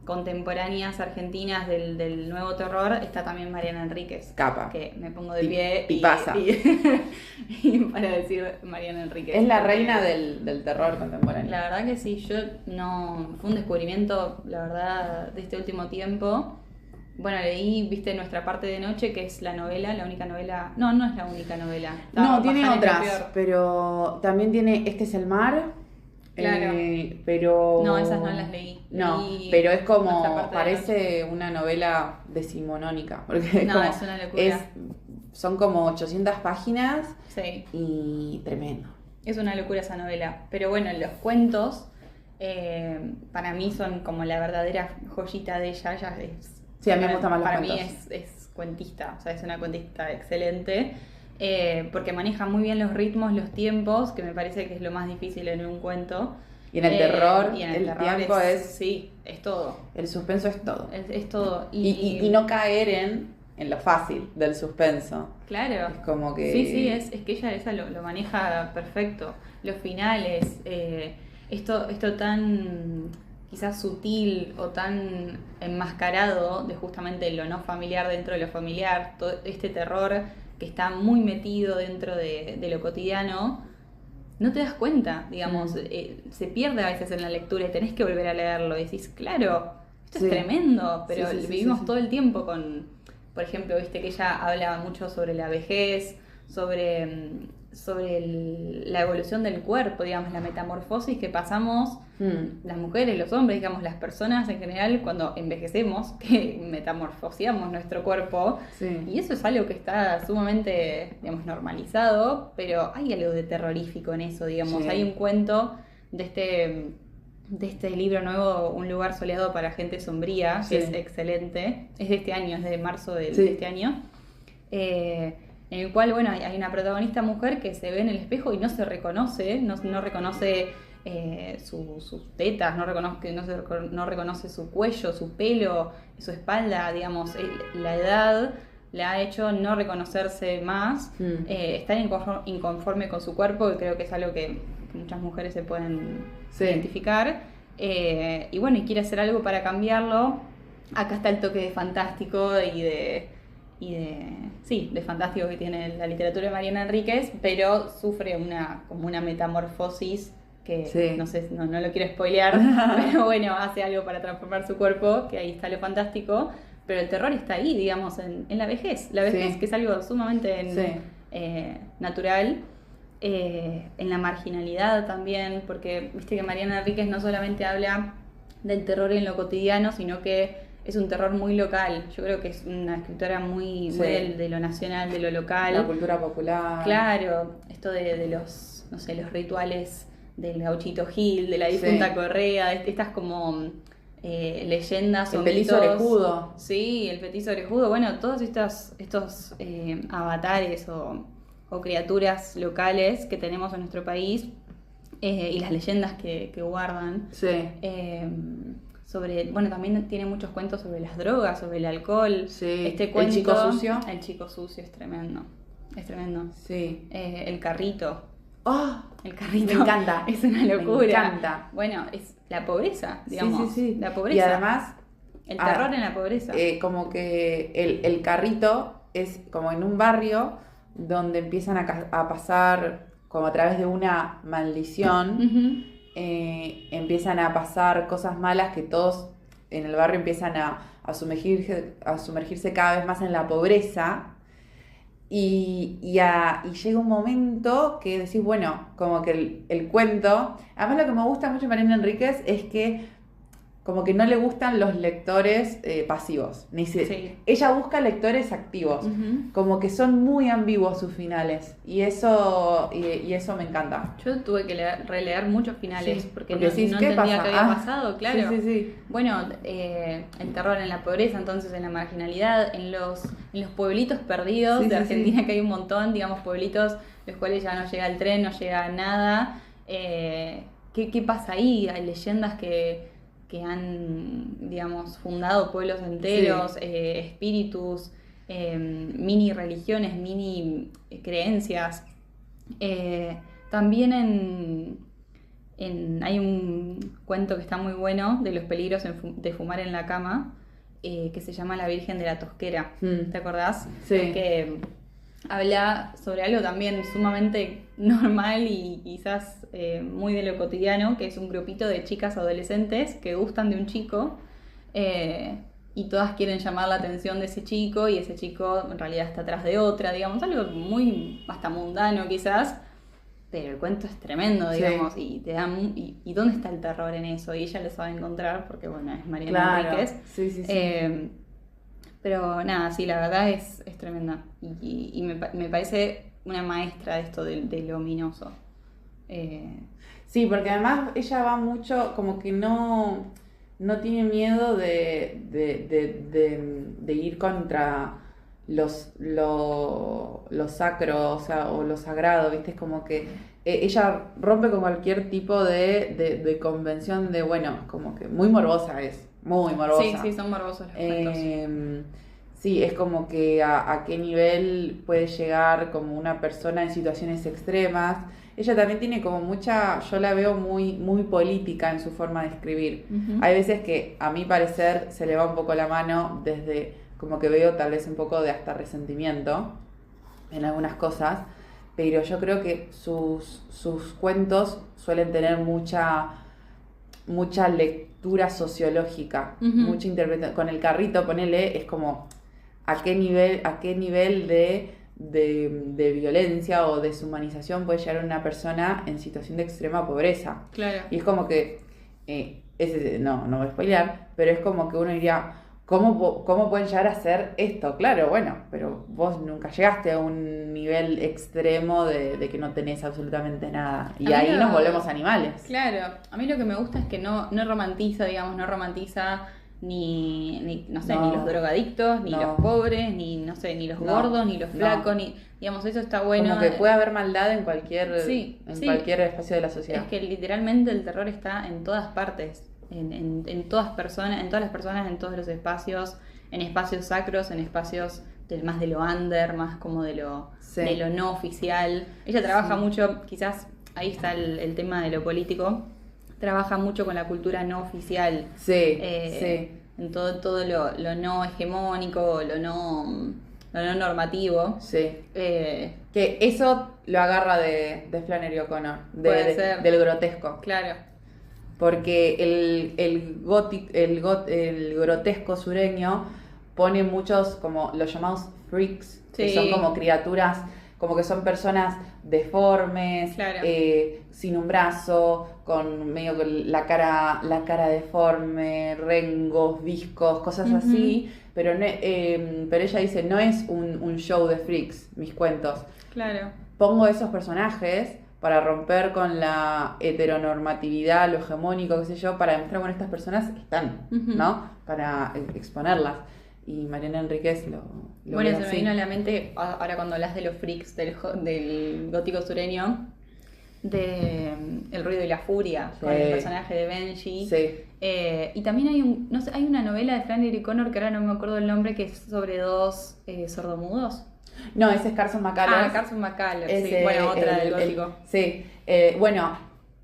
B: contemporáneas argentinas del nuevo terror está también Mariana Enríquez.
A: Capa.
B: Que me pongo de pie
A: y pasa.
B: y para decir Mariana Enríquez.
A: Es la reina del terror contemporáneo.
B: La verdad que sí, fue un descubrimiento, la verdad, de este último tiempo. Bueno, leí, viste, Nuestra parte de noche, que es la novela, la única novela. No es la única novela.
A: No, tiene
B: Baján es lo
A: otras,
B: peor.
A: pero también tiene Este es el mar.
B: Claro.
A: Pero...
B: No, esas no las leí.
A: No,
B: Leí
A: pero es
B: Nuestra
A: como,
B: parte de
A: parece una novela decimonónica. Porque
B: No, es una locura.
A: Son como 800 páginas
B: Sí,
A: y tremendo.
B: es una locura esa novela. Pero bueno, los cuentos para mí son como la verdadera joyita de ella. Ella es,
A: Sí, a mí me gustan más los
B: para
A: cuentos.
B: mí es cuentista, o sea, es una cuentista excelente. Porque maneja muy bien los ritmos, los tiempos, que me parece que es lo más difícil en un cuento.
A: Y en el terror,
B: y en
A: el
B: terror
A: tiempo es...
B: Sí, es todo.
A: El suspenso es todo.
B: Es todo.
A: Y no caer en lo fácil del suspenso.
B: Claro.
A: Es como que...
B: Sí, es que ella esa lo maneja perfecto. Los finales, esto tan quizás sutil o tan enmascarado de justamente lo no familiar dentro de lo familiar, todo este terror que está muy metido dentro de lo cotidiano, no te das cuenta, digamos, se pierde a veces en la lectura y tenés que volver a leerlo y decís, claro, esto
A: Sí.
B: es tremendo, pero
A: Sí, sí, sí,
B: vivimos
A: sí.
B: todo el tiempo con, por ejemplo, viste que ella habla mucho sobre la vejez, sobre la evolución del cuerpo, digamos, la metamorfosis que pasamos las mujeres, los hombres, digamos, las personas en general cuando envejecemos, que metamorfoseamos nuestro cuerpo.
A: Sí.
B: Y eso es algo que está sumamente, digamos, normalizado, pero hay algo de terrorífico en eso, digamos.
A: Sí.
B: Hay un cuento de este libro nuevo, Un lugar soleado para gente sombría, que
A: Sí.
B: es excelente. Es de este año, es de marzo
A: Sí.
B: de este año. En el cual, bueno, hay una protagonista mujer que se ve en el espejo y no se reconoce, no reconoce sus tetas, no reconoce su cuello, su pelo, su espalda, digamos, la edad la ha hecho no reconocerse más, estar inconforme con su cuerpo, que creo que es algo que muchas mujeres se pueden
A: Sí.
B: identificar, y bueno, y quiere hacer algo para cambiarlo. Acá está el toque de fantástico de fantástico que tiene la literatura de Mariana Enríquez, pero sufre como una metamorfosis que
A: Sí.
B: no sé, no lo quiero spoilear, pero bueno, hace algo para transformar su cuerpo, que ahí está lo fantástico, pero el terror está ahí, digamos, en la vejez. La vejez,
A: Sí.
B: que es algo sumamente
A: Sí.
B: natural. En la marginalidad también, porque viste que Mariana Enríquez no solamente habla del terror en lo cotidiano, sino que es un terror muy local. Yo creo que es una escritora muy,
A: Sí.
B: muy de lo nacional, de lo local.
A: La cultura popular.
B: Claro, esto de los, no sé, los rituales del Gauchito Gil, de la difunta
A: Sí.
B: Correa, estas como leyendas
A: El
B: o
A: petiso
B: mitos.
A: orejudo.
B: Sí, el petiso orejudo. Bueno, todos estos avatares o criaturas locales que tenemos en nuestro país, y las leyendas que guardan.
A: Sí.
B: Bueno, también tiene muchos cuentos sobre las drogas, sobre el alcohol.
A: Sí.
B: Este
A: ¿El
B: cuento,
A: chico sucio?
B: El chico sucio es tremendo. Es tremendo.
A: Sí.
B: El carrito.
A: ¡Oh!
B: El carrito.
A: Me encanta.
B: Es una locura.
A: Me encanta.
B: Bueno, es la pobreza, digamos.
A: Sí, sí, sí.
B: La pobreza.
A: Y además,
B: el terror en la pobreza.
A: como que el carrito es como en un barrio donde empiezan a pasar, como a través de una maldición,
B: Ujú.
A: empiezan a pasar cosas malas que todos en el barrio empiezan a sumergirse cada vez más en la pobreza. y llega un momento que decís, bueno, como que el cuento. Además, lo que me gusta mucho de Mariana Enríquez es que como que no le gustan los lectores pasivos.
B: Sí.
A: Ella busca lectores activos.
B: Ujú.
A: Como que son muy ambiguos sus finales. Y eso me encanta.
B: Yo tuve que releer muchos finales
A: Sí,
B: porque
A: porque
B: no,
A: decís,
B: no
A: ¿qué
B: entendía
A: pasa?
B: qué había
A: Ah,
B: pasado, claro.
A: Sí, sí, sí.
B: Bueno, el terror en la pobreza, entonces en la marginalidad, en los pueblitos perdidos
A: Sí,
B: de
A: sí,
B: Argentina,
A: sí.
B: que hay un montón, digamos, pueblitos los cuales ya no llega el tren, no llega nada. ¿Qué pasa ahí? Hay leyendas que han, digamos, fundado pueblos enteros,
A: Sí.
B: espíritus, mini religiones, mini creencias. También hay un cuento que está muy bueno de los peligros de fumar en la cama, que se llama La Virgen de la Tosquera. ¿Te acordás?
A: Sí.
B: Que habla sobre algo también sumamente normal y quizás muy de lo cotidiano, que es un grupito de chicas adolescentes que gustan de un chico, y todas quieren llamar la atención de ese chico y ese chico en realidad está atrás de otra, digamos, algo muy hasta mundano quizás, pero el cuento es tremendo,
A: Sí.
B: digamos, y te da y dónde está el terror en eso, y ella lo sabe encontrar porque bueno, es Mariana
A: Claro.
B: Enríquez.
A: Sí, sí, sí.
B: Pero nada, sí, la verdad es tremenda. Y me parece una maestra de esto del ominoso.
A: Sí, porque además ella va mucho, como que no tiene miedo de ir contra lo sacro, o sea, o lo sagrado, ¿viste? Es como que ella rompe con cualquier tipo de convención de, bueno, como que muy morbosa es, muy morbosa.
B: Sí, sí, son morbosos los cuentos.
A: Sí, es como que a qué nivel puede llegar como una persona en situaciones extremas. Ella también tiene como mucha, yo la veo muy política en su forma de escribir.
B: Ujú.
A: Hay veces que a mi parecer se le va un poco la mano desde como que veo tal vez un poco de hasta resentimiento en algunas cosas, pero yo creo que sus cuentos suelen tener mucha lectura sociológica,
B: Ujú.
A: mucha interpretación. Con el carrito, ponele, es como a qué nivel de violencia o deshumanización puede llegar una persona en situación de extrema pobreza.
B: Claro.
A: Y es como que, no voy a spoilear, pero es como que uno diría, ¿cómo pueden llegar a hacer esto? Claro, bueno, pero vos nunca llegaste a un nivel extremo de que no tenés absolutamente nada. Y
B: A mí
A: ahí nos volvemos animales.
B: Claro, a mí lo que me gusta es que no romantiza, digamos, no romantiza no sé,
A: No.
B: ni los drogadictos, ni
A: No.
B: los pobres, ni, no sé, ni los
A: No.
B: gordos, ni los
A: No.
B: flacos, ni, digamos, eso está bueno.
A: Como que puede haber maldad en cualquier,
B: Sí,
A: en
B: sí.
A: cualquier espacio de la sociedad.
B: Es que literalmente el terror está en todas partes, en todas personas, en todas las personas, en todos los espacios, en espacios sacros, en espacios más de lo under, más como de lo no oficial. Ella trabaja mucho, quizás ahí está el tema de lo político, trabaja mucho con la cultura no oficial.
A: Sí,
B: En todo lo no hegemónico, lo no normativo.
A: sí.
B: Eh,
A: Que eso lo agarra de Flannery O'Connor,
B: Puede ser.
A: del grotesco.
B: claro.
A: Porque el grotesco sureño pone muchos, como los llamados freaks, que
B: Sí.
A: son como criaturas, como que son personas deformes,
B: Claro.
A: sin un brazo, con medio con la cara deforme, rengos, viscos, cosas
B: Ujú.
A: así. Pero ella dice, no es un show de freaks, mis cuentos.
B: Claro.
A: Pongo esos personajes para romper con la heteronormatividad, lo hegemónico, qué sé yo, para demostrar que estas personas están,
B: Ujú.
A: ¿no? Para exponerlas. Y Mariana Enríquez lo
B: Bueno,
A: ve
B: se me
A: así.
B: vino a la mente, ahora cuando hablas de los freaks del gótico sureño, de El ruido y la furia,
A: Sí.
B: con el personaje de Benji.
A: Sí.
B: Y también hay una novela de Flannery O'Connor, que ahora no me acuerdo el nombre, que es sobre dos sordomudos.
A: No, ese es Carson McCullers.
B: Carson McCullers, sí.
A: Ese,
B: Bueno, otra del gótico.
A: Sí. Bueno,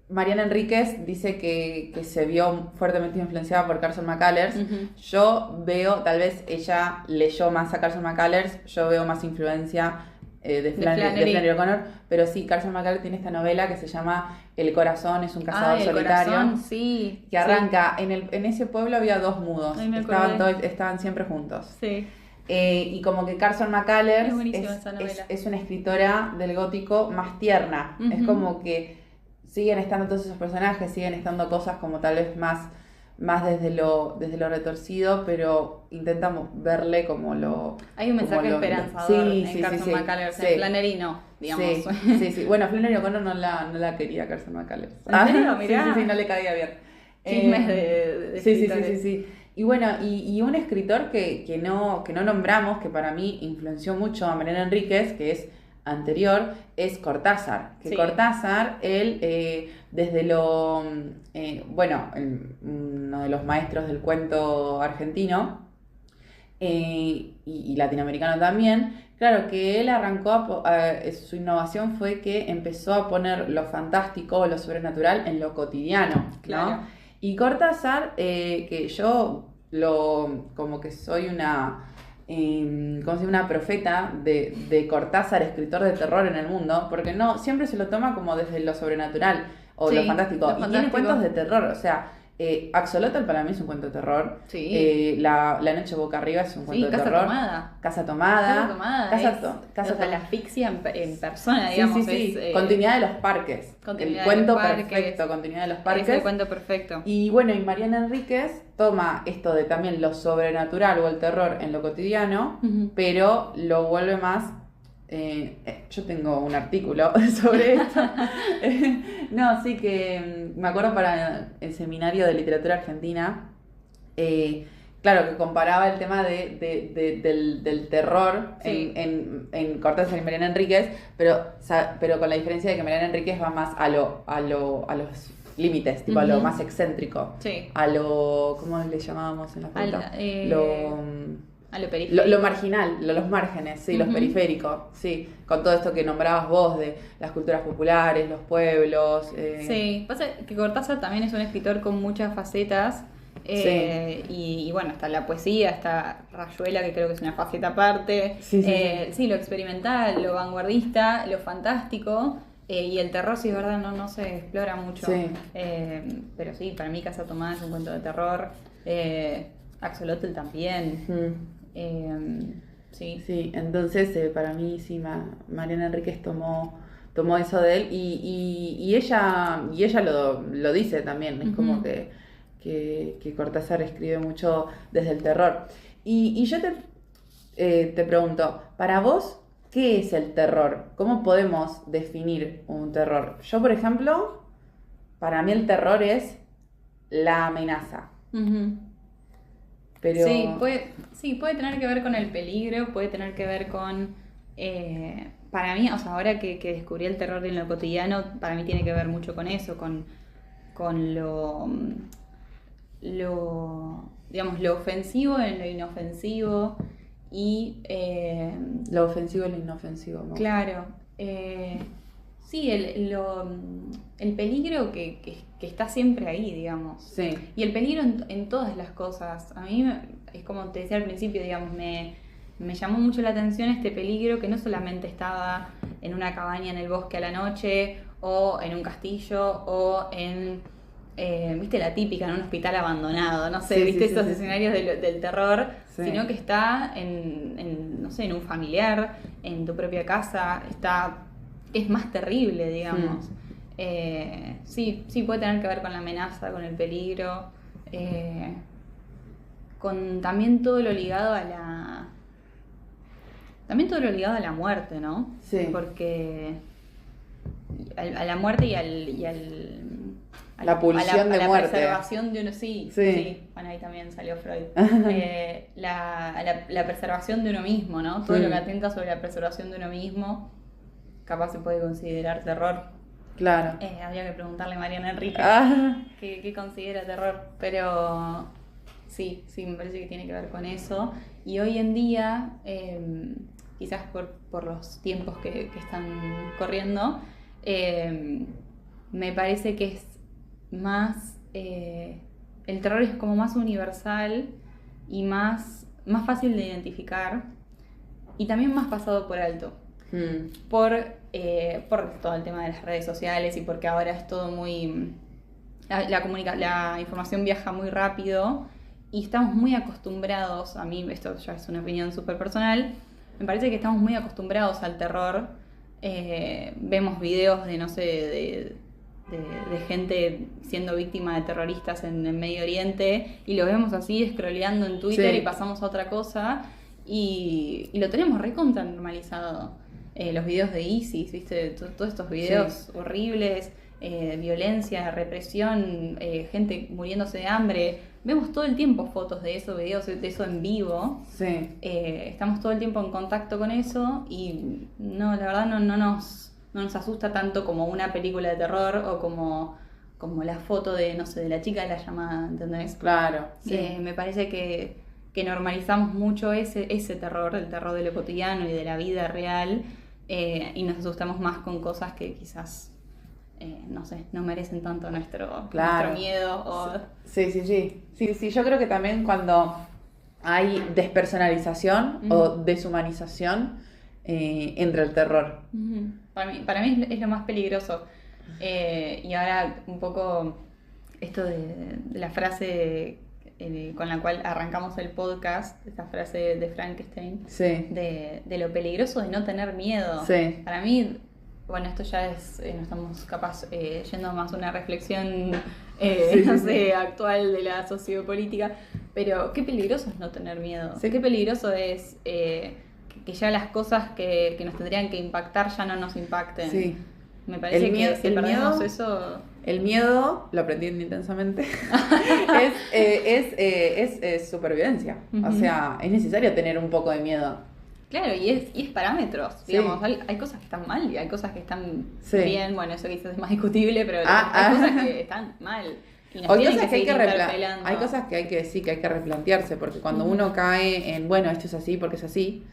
A: Mariana Enríquez dice que se vio fuertemente influenciada por Carson McCullers.
B: Ujú.
A: Yo veo, tal vez ella leyó más a Carson McCullers, yo veo más influencia de Flannery O'Connor, pero sí, Carson McCullers tiene esta novela que se llama El corazón es un cazador
B: El
A: solitario,
B: corazón, sí.
A: que arranca, en ese pueblo había dos mudos,
B: Ay, me acordé.
A: estaban siempre juntos.
B: Sí.
A: Y como que Carson McCullers
B: Es buenísima esa novela.
A: es una escritora del gótico más tierna.
B: Ujú.
A: Es como que siguen estando todos esos personajes, siguen estando cosas como tal vez más desde lo retorcido, pero intentamos verle como lo...
B: Hay un
A: como
B: mensaje
A: lo-
B: esperanzador
A: sí,
B: en
A: sí,
B: Carson
A: sí,
B: McCullers,
A: sí.
B: en Flannery no, digamos.
A: Sí. Bueno, Flannery O'Connor no la quería Carson McCullers.
B: ¿En serio? Mirá.
A: Sí, no le caía bien.
B: Chismes de
A: Sí.
B: escritores.
A: Y bueno, y un escritor que no nombramos, que para mí influenció mucho a Mariana Enríquez, que es anterior, es Cortázar. Que
B: Sí.
A: Cortázar, él, desde uno de los maestros del cuento argentino, y latinoamericano también, claro que él arrancó, su innovación fue que empezó a poner lo fantástico o lo sobrenatural en lo cotidiano, ¿no?
B: Claro.
A: Y Cortázar, que yo como que soy como si una profeta de Cortázar, escritor de terror en el mundo, porque no, siempre se lo toma como desde lo sobrenatural o
B: Sí,
A: lo fantástico.
B: lo
A: Y tiene
B: fantástico.
A: cuentos de terror, o sea, Axolotl para mí es un cuento de terror.
B: Sí.
A: La noche boca arriba es un cuento de
B: Casa
A: terror.
B: Tomada.
A: Casa tomada.
B: Casa Tomada
A: Casa
B: o sea, la asfixia en persona,
A: Sí,
B: digamos.
A: sí.
B: Es,
A: Continuidad de los parques.
B: Continuidad
A: El cuento
B: de los parques.
A: perfecto, continuidad de los
B: es
A: parques.
B: el cuento perfecto.
A: Y bueno, y Mariana Enríquez toma esto de también lo sobrenatural o el terror en lo cotidiano,
B: Ujú.
A: pero lo vuelve más... yo tengo un artículo sobre esto. No, sí que me acuerdo para el seminario de literatura argentina, claro, que comparaba el tema del terror
B: Sí.
A: en Cortázar y Mariana Enríquez, pero con la diferencia de que Mariana Enríquez va más a los límites, tipo a lo
B: Ujú.
A: más excéntrico,
B: Sí.
A: a lo... ¿Cómo le llamábamos en la facultad?
B: A lo periférico.
A: Lo marginal, los márgenes, sí, los
B: Ujú.
A: periféricos, sí, con todo esto que nombrabas vos de las culturas populares, los pueblos.
B: Sí, pasa que Cortázar también es un escritor con muchas facetas. Y bueno, está la poesía, está Rayuela, que creo que es una faceta aparte.
A: Sí.
B: Sí, lo experimental, lo vanguardista, lo fantástico. Y el terror, sí, es verdad, no se explora mucho.
A: Sí.
B: Pero sí, para mí Casa Tomada es un cuento de terror. Axolotl también. Sí.
A: Sí, entonces para mí sí, Mariana Enríquez tomó eso de él y ella lo dice también, es como
B: Ujú.
A: que Cortázar escribe mucho desde el terror. Y yo te pregunto, para vos, ¿qué es el terror? ¿Cómo podemos definir un terror? Yo, por ejemplo, para mí el terror es la amenaza.
B: Ujú.
A: Pero...
B: Sí, puede tener que ver con el peligro, puede tener que ver con... para mí, o sea, ahora que descubrí el terror en lo cotidiano, para mí tiene que ver mucho con eso, con digamos, lo ofensivo en lo inofensivo y...
A: lo ofensivo y lo inofensivo. ¿No?
B: Claro. Sí, el peligro que está siempre ahí, digamos.
A: Sí.
B: Y el peligro en todas las cosas. A mí, es como te decía al principio, digamos, me llamó mucho la atención este peligro que no solamente estaba en una cabaña en el bosque a la noche, o en un castillo, o en, viste, la típica, en un hospital abandonado, no sé,
A: Sí,
B: viste
A: sí,
B: esos
A: sí.
B: escenarios del terror,
A: Sí.
B: sino que está no sé, en un familiar, en tu propia casa, es más terrible, digamos. Sí, puede tener que ver con la amenaza, con el peligro, con también todo lo ligado a la muerte, ¿no?
A: Sí.
B: Porque a la muerte y
A: La pulsión de
B: a la
A: muerte.
B: preservación de uno, sí. Bueno, ahí también salió Freud. La preservación de uno mismo, ¿no? Todo lo que atenta sobre la preservación de uno mismo, capaz se puede considerar terror.
A: Claro.
B: Habría que preguntarle a Mariana Enríquez qué considera terror, pero sí, me parece que tiene que ver con eso. Y hoy en día, quizás por los tiempos que están corriendo, me parece que es más... el terror es como más universal y más fácil de identificar y también más pasado por alto. Por todo el tema de las redes sociales y porque ahora es todo muy... La información viaja muy rápido y estamos muy acostumbrados, a mí esto ya es una opinión súper personal, me parece que estamos muy acostumbrados al terror. Vemos videos de, no sé, de gente siendo víctima de terroristas en el Medio Oriente y lo vemos así scrolleando en Twitter y pasamos a otra cosa y lo tenemos recontra normalizado. Los videos de ISIS, ¿viste? Todos estos videos horribles, violencia, represión, gente muriéndose de hambre. Vemos todo el tiempo fotos de eso, videos de eso en vivo.
A: Sí.
B: Estamos todo el tiempo en contacto con eso y no, la verdad no nos asusta tanto como una película de terror o como la foto de, no sé, de la chica de la llamada, ¿entendés?
A: Claro. Sí.
B: Me parece que normalizamos mucho ese terror, el terror de lo cotidiano y de la vida real, y nos asustamos más con cosas que quizás, no sé, no merecen tanto nuestro miedo. O...
A: Sí, yo creo que también cuando hay despersonalización o deshumanización, entra el terror.
B: Uh-huh. Para mí es lo más peligroso. Y ahora un poco esto de la frase con la cual arrancamos el podcast, esta frase de Frankenstein, de lo peligroso de no tener miedo.
A: Sí.
B: Para mí, bueno, esto ya es, no estamos capaz yendo más a una reflexión, no sé, actual de la sociopolítica, pero qué peligroso es no tener miedo.
A: Sí.
B: Qué peligroso es que ya las cosas que nos tendrían que impactar ya no nos impacten. Sí. Me parece que si perdemos eso...
A: El miedo, lo aprendí intensamente, es supervivencia. Uh-huh. O sea, es necesario tener un poco de miedo.
B: Claro, y es parámetros. Sí. Digamos, hay cosas que están mal y hay cosas que están bien. Bueno, eso quizás es más discutible, pero hay cosas que están mal. Y nos tienen que seguir interpelando.
A: Hay cosas que hay que decir, que hay que replantearse, porque cuando uno cae en, bueno, esto es así porque es así...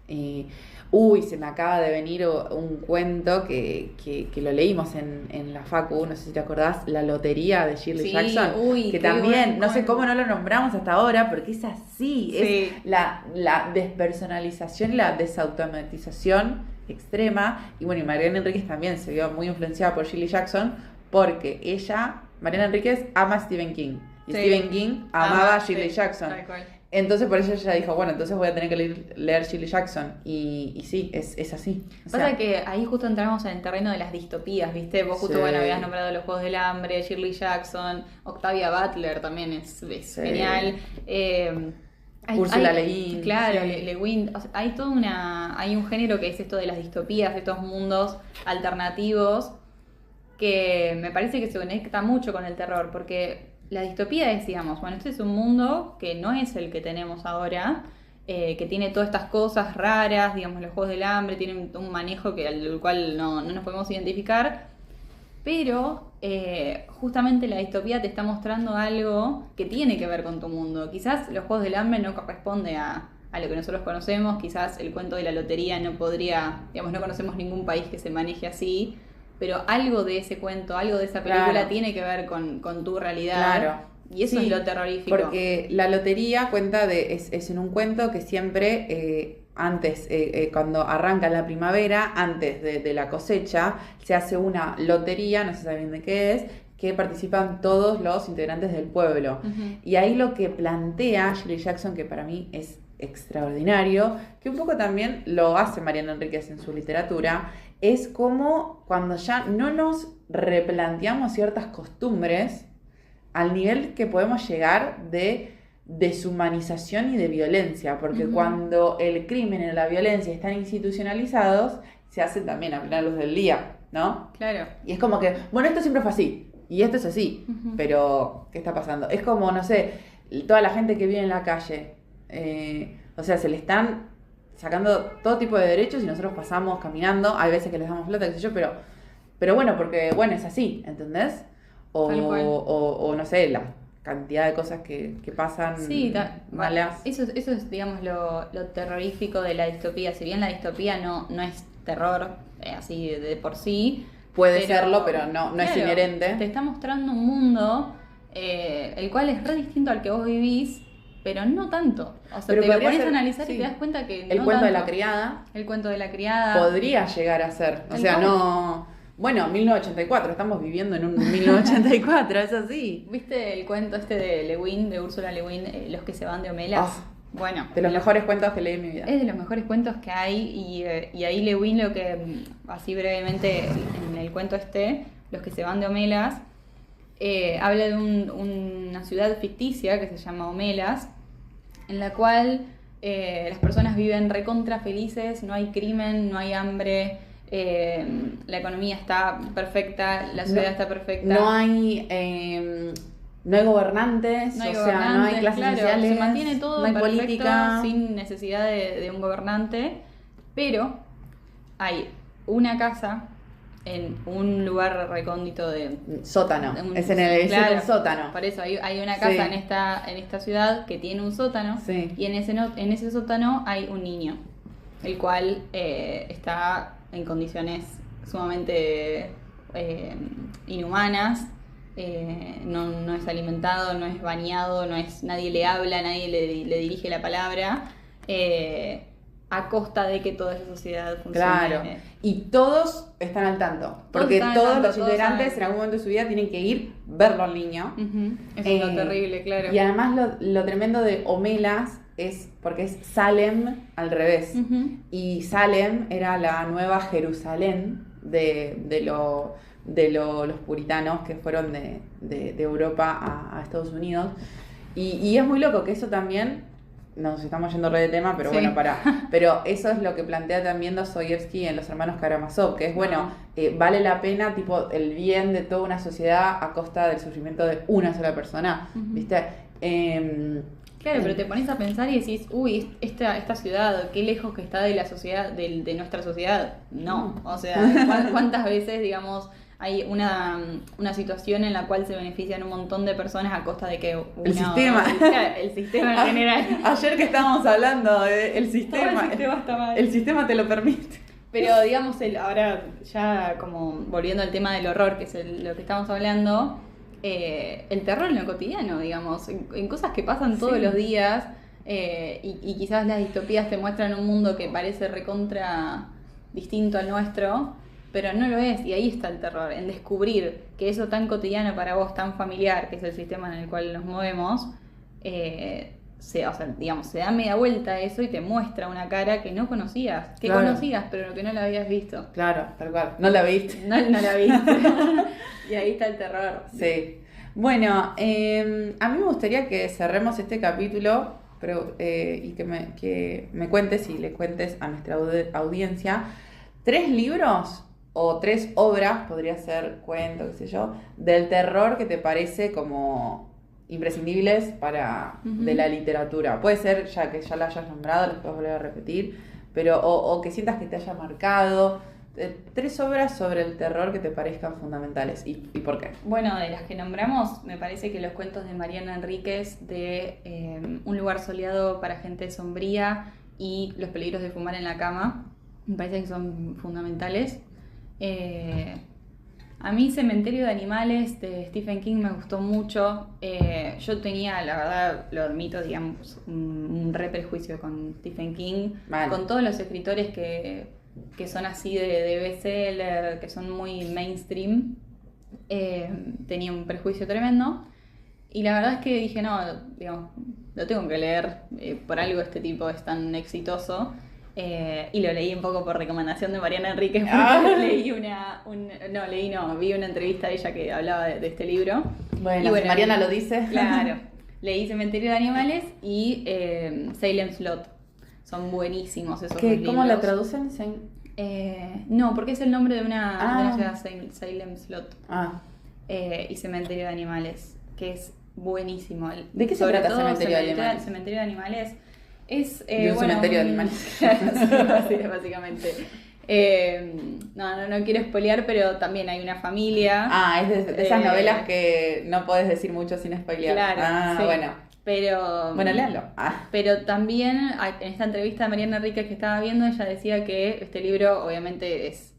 A: se me acaba de venir un cuento que lo leímos en la facu, no sé si te acordás, La lotería de Shirley Jackson, que también, no sé cómo no lo nombramos hasta ahora, porque es así, es la despersonalización y la desautomatización extrema, y bueno, y Mariana Enríquez también se vio muy influenciada por Shirley Jackson, porque Mariana Enríquez ama a Stephen King, y Stephen King amaba a Shirley Jackson. Tal cual. Entonces por eso ella dijo, bueno, entonces voy a tener que leer Shirley Jackson. Y sí, es así.
B: Pasa que ahí justo entramos en el terreno de las distopías, ¿viste? Vos justo, habías nombrado Los Juegos del Hambre, Shirley Jackson, Octavia Butler también es genial.
A: Úrsula Le Guin.
B: Claro, Le Guin. O sea, hay un género que es esto de las distopías, de estos mundos alternativos, que me parece que se conecta mucho con el terror, porque... La distopía es, digamos, bueno, este es un mundo que no es el que tenemos ahora, que tiene todas estas cosas raras, digamos, los Juegos del Hambre tienen un manejo al cual no nos podemos identificar, pero justamente la distopía te está mostrando algo que tiene que ver con tu mundo. Quizás los Juegos del Hambre no corresponde a lo que nosotros conocemos, quizás el cuento de la lotería no podría, digamos, no conocemos ningún país que se maneje así, pero algo de ese cuento, algo de esa película tiene que ver con tu realidad. Claro. Y eso es lo terrorífico.
A: Porque la lotería es en un cuento que siempre, antes, cuando arranca la primavera, antes de la cosecha, se hace una lotería, no se sabe bien de qué es, que participan todos los integrantes del pueblo. Uh-huh. Y ahí lo que plantea Shirley Jackson, que para mí es extraordinario, que un poco también lo hace Mariana Enríquez en su literatura, es como cuando ya no nos replanteamos ciertas costumbres al nivel que podemos llegar de deshumanización y de violencia, porque cuando el crimen y la violencia están institucionalizados, se hacen también a plena luz del día, ¿no?
B: Claro.
A: Y es como que, bueno, esto siempre fue así, y esto es así, pero ¿qué está pasando? Es como, no sé, toda la gente que vive en la calle, o sea, se le están sacando todo tipo de derechos y nosotros pasamos caminando, hay veces que les damos plata, qué sé yo, pero bueno, porque bueno, es así, ¿entendés? O no sé, la cantidad de cosas que pasan malas.
B: Eso es, digamos, lo terrorífico de la distopía. Si bien la distopía no es terror así de por sí,
A: puede serlo, pero no es inherente.
B: Te está mostrando un mundo el cual es re distinto al que vos vivís, pero no tanto. O sea, pero te lo pones a analizar y te das cuenta que
A: el cuento tanto. De la criada.
B: El cuento de la criada.
A: Podría llegar a ser. O sea, Bueno, 1984, estamos viviendo en un 1984, es así.
B: ¿Viste el cuento este de Lewin, de Úrsula Le Guin, Los que se van de Homelas?
A: Oh,
B: Bueno,
A: de los mejores cuentos que leí en mi vida.
B: es de los mejores cuentos que hay y ahí Lewin lo que, así brevemente en el cuento Los que se van de Homelas, habla de una ciudad ficticia que se llama Homelas, en la cual las personas viven recontra felices, no hay crimen, no hay hambre, la economía está perfecta, la ciudad está perfecta.
A: No hay gobernantes,
B: No hay
A: o sea, no hay clases
B: claro,
A: sociales,
B: se mantiene todo
A: no hay
B: perfecto,
A: política.
B: sin necesidad de un gobernante, pero hay una casa en un lugar recóndito de
A: Sótano, es en
B: claro,
A: el sótano.
B: por eso hay una casa
A: Sí.
B: en esta ciudad que tiene un sótano,
A: Sí.
B: y en ese sótano hay un niño, el cual está en condiciones sumamente inhumanas. No es alimentado, no es bañado, nadie le habla, nadie le dirige la palabra, a costa de que toda esa sociedad funcione.
A: Claro, y todos están al tanto, porque
B: están al
A: todos
B: tanto,
A: los
B: todos
A: integrantes
B: saben.
A: en algún momento de su vida tienen que ir, verlo al niño.
B: Ujú, eso es lo terrible, claro.
A: Y además lo tremendo de Homelas es porque es Salem al revés.
B: Ujú.
A: Y Salem era la nueva Jerusalén de los puritanos que fueron de Europa a Estados Unidos. Y es muy loco que eso también, nos estamos yendo re de tema, pero
B: Sí.
A: bueno, pero eso es lo que plantea también Dostoyevsky en Los Hermanos Karamazov, que es bueno, vale la pena tipo el bien de toda una sociedad a costa del sufrimiento de una sola persona,
B: Ujú.
A: ¿viste?
B: Claro, pero te pones a pensar y decís, uy, esta ciudad, qué lejos que está de la sociedad, de nuestra sociedad. No, o sea, ¿cuántas veces, digamos, hay una situación en la cual se benefician un montón de personas a costa de que
A: El sistema.
B: El sistema en general.
A: Ayer que estábamos hablando del sistema,
B: Todo el sistema está mal.
A: el sistema te lo permite.
B: Pero digamos, ahora ya como volviendo al tema del horror, que es lo que estamos hablando, el terror en lo cotidiano, digamos, en cosas que pasan todos
A: Sí.
B: los días, y quizás las distopías te muestran un mundo que parece recontra distinto al nuestro, pero no lo es, y ahí está el terror, en descubrir que eso tan cotidiano para vos, tan familiar, que es el sistema en el cual nos movemos, se da media vuelta a eso y te muestra una cara que no conocías, que
A: Claro.
B: conocías, pero que no la habías visto.
A: Claro, tal cual. ¿No la viste?
B: No la viste. Y ahí está el terror.
A: Sí. Bueno, a mí me gustaría que cerremos este capítulo pero, y que me cuentes y le cuentes a nuestra audiencia 3 libros o 3 obras, podría ser cuento, qué sé yo, del terror que te parece como imprescindibles de la literatura. Puede ser ya que ya la hayas nombrado, las puedes volver a repetir, pero o que sientas que te haya marcado. 3 obras sobre el terror que te parezcan fundamentales y por qué.
B: Bueno, de las que nombramos, me parece que los cuentos de Mariana Enríquez de Un lugar soleado para gente sombría y Los peligros de fumar en la cama, me parece que son fundamentales. A mí Cementerio de Animales de Stephen King me gustó mucho. Yo tenía, la verdad, lo admito, digamos, un re prejuicio con Stephen King,
A: Vale.
B: con todos los escritores que son así de bestseller, que son muy mainstream. Tenía un prejuicio tremendo. Y la verdad es que dije, no, digamos, lo tengo que leer, por algo este tipo es tan exitoso. Y lo leí un poco por recomendación de Mariana Enríquez, porque vi una entrevista de ella que hablaba de este libro.
A: Bueno,
B: Y
A: si Mariana lo dice.
B: Claro, leí Cementerio de Animales y Salem Slot. Son buenísimos esos dos libros.
A: ¿Cómo la traducen?
B: No, porque es el nombre de una
A: Ah.
B: ciudad, Salem Slot.
A: Ah,
B: Y Cementerio de Animales, que es buenísimo.
A: ¿De qué se
B: Sobre
A: trata
B: todo
A: Cementerio de Animales?
B: Cementerio de Animales es...
A: De un cementerio de animales.
B: Sí, básicamente. No quiero spoilear, pero también hay una familia.
A: es de esas novelas que no podés decir mucho sin spoilear.
B: Claro, sí.
A: Bueno.
B: Pero,
A: Bueno, léanlo.
B: Pero también en esta entrevista de Mariana Enríquez que estaba viendo, ella decía que este libro obviamente es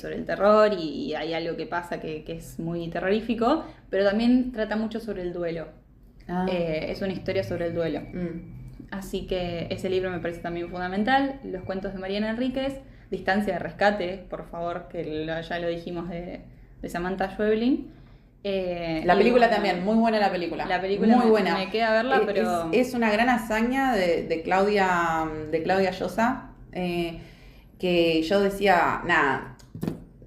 B: sobre el terror y hay algo que pasa que es muy terrorífico, pero también trata mucho sobre el duelo. Es una historia sobre el duelo. Así que ese libro me parece también fundamental. Los cuentos de Mariana Enríquez. Distancia de rescate, por favor, que ya lo dijimos de Samantha Schweblin.
A: La película también, muy buena la película.
B: La película
A: muy buena.
B: Me queda verla, pero...
A: Es una gran hazaña de Claudia Llosa, que yo decía, nada,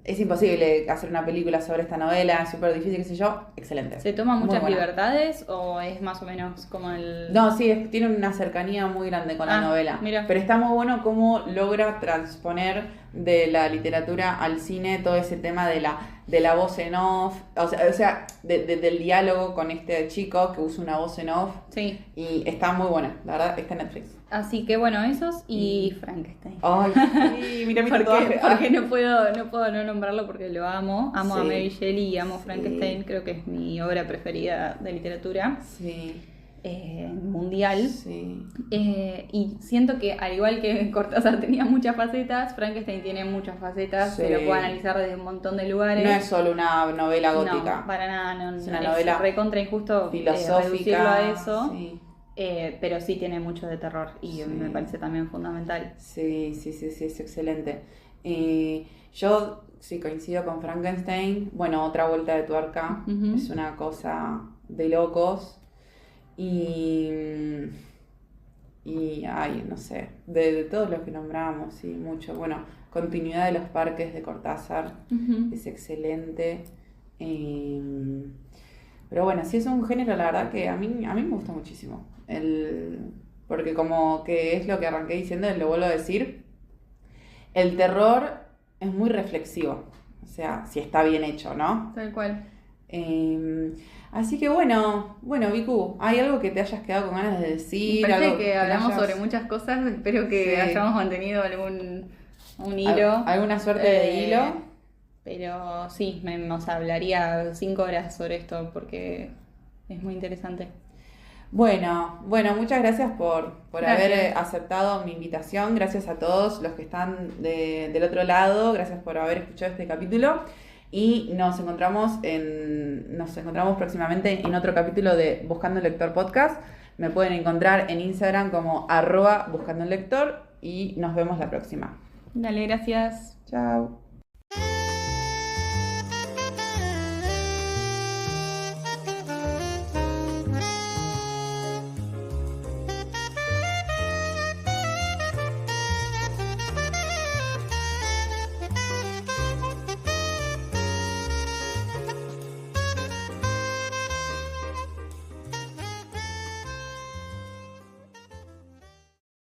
A: es imposible hacer una película sobre esta novela, es súper difícil, qué sé yo, excelente.
B: ¿Se toma muchas
A: Muy buena.
B: libertades o es más o menos como el...?
A: No, sí, tiene una cercanía muy grande con la novela.
B: Mira.
A: Pero está muy bueno cómo logra transponer de la literatura al cine todo ese tema de la voz en off, o sea del diálogo con este chico que usa una voz en off.
B: Sí.
A: Y está muy buena, la verdad, está en Netflix.
B: Así que bueno, esos y Frankenstein.
A: Ay, sí, mira mi tatuaje.
B: Porque no puedo no nombrarlo porque lo amo. Amo a
A: Sí.
B: Mary Shelley y amo Frankenstein. Creo que es mi obra preferida de literatura
A: Sí.
B: Mundial.
A: Sí.
B: Y siento que al igual que Cortázar tenía muchas facetas, Frankenstein tiene muchas facetas.
A: Sí.
B: Se lo puede analizar desde un montón de lugares.
A: No es solo una novela gótica.
B: No, para nada. No,
A: es una novela
B: recontra injusto
A: filosófica.
B: reducirlo a eso.
A: Sí.
B: Pero sí tiene mucho de terror y
A: Sí.
B: me parece también fundamental.
A: Sí, es excelente. Yo sí coincido con Frankenstein. Bueno, otra vuelta de tuerca.
B: Ujú.
A: Es una cosa de locos. Ay, no sé, de todos los que nombramos, sí, mucho. Bueno, continuidad de los parques de Cortázar
B: Ujú.
A: es excelente. Pero bueno, sí es un género, la verdad, que a mí me gusta muchísimo. Porque como que es lo que arranqué diciendo, y lo vuelvo a decir, el terror es muy reflexivo. O sea, si está bien hecho, ¿no?
B: Tal cual.
A: Así que bueno, Vicu, ¿hay algo que te hayas quedado con ganas de decir?
B: Me parece
A: algo
B: que hablamos
A: hayas-
B: sobre muchas cosas. Espero que
A: Sí.
B: hayamos mantenido un hilo.
A: ¿Alguna suerte de hilo?
B: Pero sí, o sea, hablaría 5 horas sobre esto porque es muy interesante.
A: Bueno, muchas gracias por
B: Gracias.
A: haber aceptado mi invitación. Gracias a todos los que están del otro lado. Gracias por haber escuchado este capítulo. Y nos encontramos próximamente en otro capítulo de Buscando un Lector Podcast. Me pueden encontrar en Instagram como @buscandounlector y nos vemos la próxima.
B: Dale, gracias.
A: Chao.